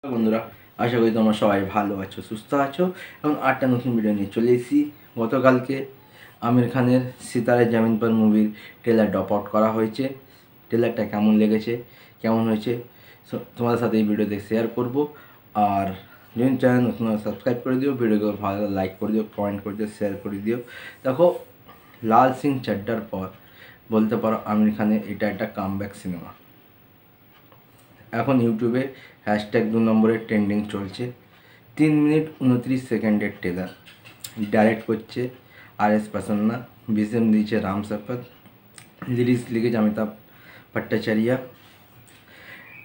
বন্ধুরা, আশা করি তোমরা সবাই ভালো আছো, সুস্থ আছো এবং আটটা নতুন ভিডিও নিয়ে চলে এসেছি। গতকালকে আমির খানের সিতারে জামিন পার মুভির ট্রেলার ড্রপ আউট করা হয়েছে। ট্রেলারটা কেমন লেগেছে, কেমন হয়েছে তোমাদের সাথে এই ভিডিওতে শেয়ার করব। আর যদি চ্যানেল নতুন সাবস্ক্রাইব করে দিও, ভিডিওকে ভালো লাইক করে দিও, কমেন্ট করে দিও, শেয়ার করে দিও। দেখো, লাল সিং চাড্ডার পর বলতে পারো আমির খানের এটা একটা কামব্যাক সিনেমা। এখন ইউটিউবে হ্যাশট্যাগ 2 নম্বরের ট্রেন্ডিং চলছে। 3 মিনিট 29 সেকেন্ডের ট্রেলার। ডাইরেক্ট করছে RS প্রসন্না, BGM দিয়েছে রাম শপথ, লিরিক্স লিখেছে অমিতাভ ভট্টাচার্য,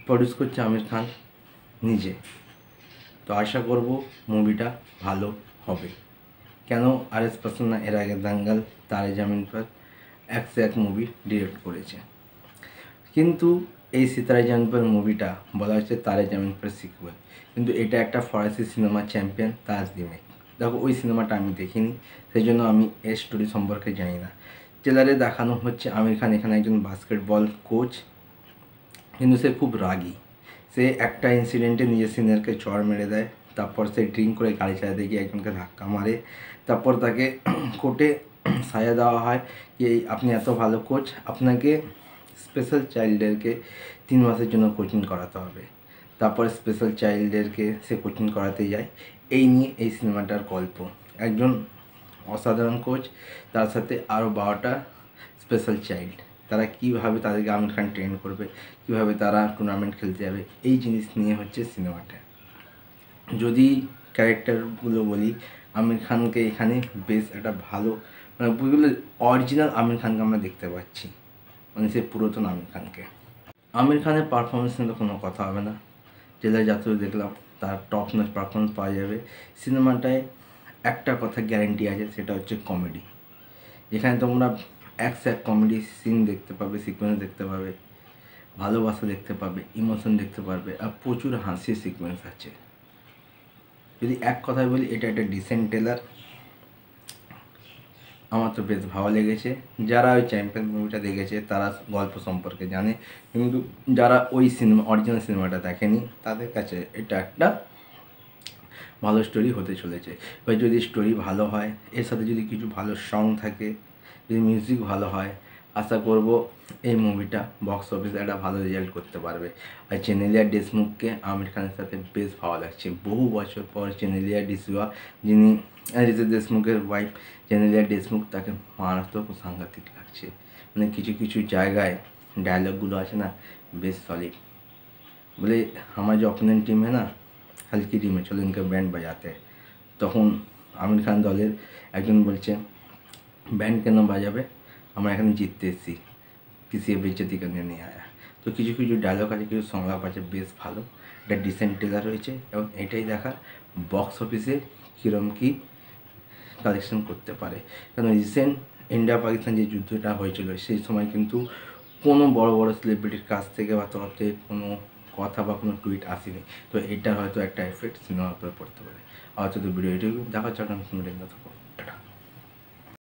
প্রডিউস করছে আমির খান নিজে। তো আশা করব মুভিটা ভালো হবে। কেন, RS প্রসন্না এর আগে দাঙ্গাল, তারে জামিন পার এক সে এক মুভি ডিরেক্ট করেছে, কিন্তু এই সিতারে জামিন পার মুভিটা বলা হচ্ছে তারে জামিন পার সিকুয়েল, কিন্তু এটা একটা ফরাসি সিনেমা চ্যাম্পিয়ন তাজ রিমেক। দেখো, ওই সিনেমাটা আমি দেখিনি, সেই জন্য আমি এর স্টোরি সম্পর্কে জানি না। ট্রেলারে দেখানো হচ্ছে আমির খান এখানে একজন বাস্কেটবল কোচ, কিন্তু সে খুব রাগী। সে একটা ইনসিডেন্টে নিজের সিনিয়রকে চড় মেরে দেয়, তারপর সে ড্রিঙ্ক করে গাড়ি চালাতে গিয়ে একজনকে ধাক্কা মারে। তারপর তাকে কোর্টে সাজা দেওয়া হয় যে আপনি এত ভালো কোচ, আপনাকে স্পেশাল চাইল্ডদেরকে 3 মাসের জন্য কোচিং করাতে হবে। তারপরে স্পেশাল চাইল্ডদেরকে সে কোচিং করাতে যায়। এই নিয়ে এই সিনেমাটার গল্প। একজন অসাধারণ কোচ, তার সাথে আরও 12টা স্পেশাল চাইল্ড, তারা কীভাবে তাদেরকে আমির খান ট্রেন করবে, কীভাবে তারা টুর্নামেন্ট খেলতে যাবে, এই জিনিস নিয়ে হচ্ছে সিনেমাটা। যদি ক্যারেক্টারগুলো বলি, আমির খানকে এখানে বেশ একটা ভালো, মানে বইগুলো অরিজিনাল আমির খানকে আমরা দেখতে পাচ্ছি, মানে সে পুরাতন আমির খানকে। আমির খানের পারফরমেন্স নিয়ে তো কোনো কথা হবে না। ট্রেলার যতদূর দেখলাম তার টপ নচ পারফরমেন্স পাওয়া যাবে। সিনেমাটায় একটা কথা গ্যারেন্টি আছে, সেটা হচ্ছে কমেডি। যেখানে তোমরা এক কমেডি সিন দেখতে পাবে, সিকোয়েন্স দেখতে পাবে, ভালোবাসা দেখতে পাবে, ইমোশন দেখতে পারবে, আর প্রচুর হাসির সিকোয়েন্স আছে। যদি এক কথায় বলি, এটা একটা ডিসেন্ট ট্রেলার। আমার তো বেশ ভালো লেগেছে। যারা ওই চ্যাম্পিয়ন মুভিটা দেখেছে তারা গল্প সম্পর্কে জানে, কিন্তু যারা ওই সিনেমা অরিজিনাল সিনেমাটা দেখেনি তাদের কাছে এটা একটা ভালো স্টোরি হতে চলেছে। বা যদি স্টোরি ভালো হয়, এর সাথে যদি কিছু ভালো সং থাকে, যদি মিউজিক ভালো হয়, আশা করব এই মুভিটা বক্স অফিসে একটা ভালো রেজাল্ট করতে পারবে। আর চেনেলিয়া দেশমুখকে আমির খানের সাথে বেশ ভালো লাগছে। বহু বছর পর চেনেলিয়া ডিসুয়া, যিনি রিতেশ দেশমুখের ওয়াইফ, চেনেলিয়া দেশমুখ, তাকে মারাত্মক সাংঘাতিক লাগছে। মানে কিছু কিছু জায়গায় ডায়লগগুলো আছে না, বেশ সলিড। বলে আমার যে অপোনেন্ট টিম है ना, হালকি টিমে, চলো ইনকে ব্যান্ড বাজাতে। তখন আমির খান দলের একজন বলছে, ব্যান্ড কেন বাজাবে, আমরা এখানে জিততে এসেছি, কিসি বেজ্জতি করনে নিয়ে আয়া। তো কিছু কিছু ডায়লগ আছে, কিছু সংলাপ আছে, বেশ ভালো। এটা ডিসেন্ট ট্রেলার হয়েছে এবং এটাই দেখার বক্স অফিসে কীরকম কী কালেকশন করতে পারে। কারণ রিসেন্ট ইন্ডিয়া পাকিস্তান যে যুদ্ধটা হয়েছিল, সেই সময় কিন্তু কোনো বড় বড় সেলিব্রিটির কাছ থেকে বা তরফ থেকে কোনো কথা বা কোনো টুইট আসেনি। তো এটার হয়তো একটা এফেক্ট সিনেমার উপরে পড়তে পারে। আর হয়তো ভিডিও এটুকু দেখা যাক, আমি থাকো।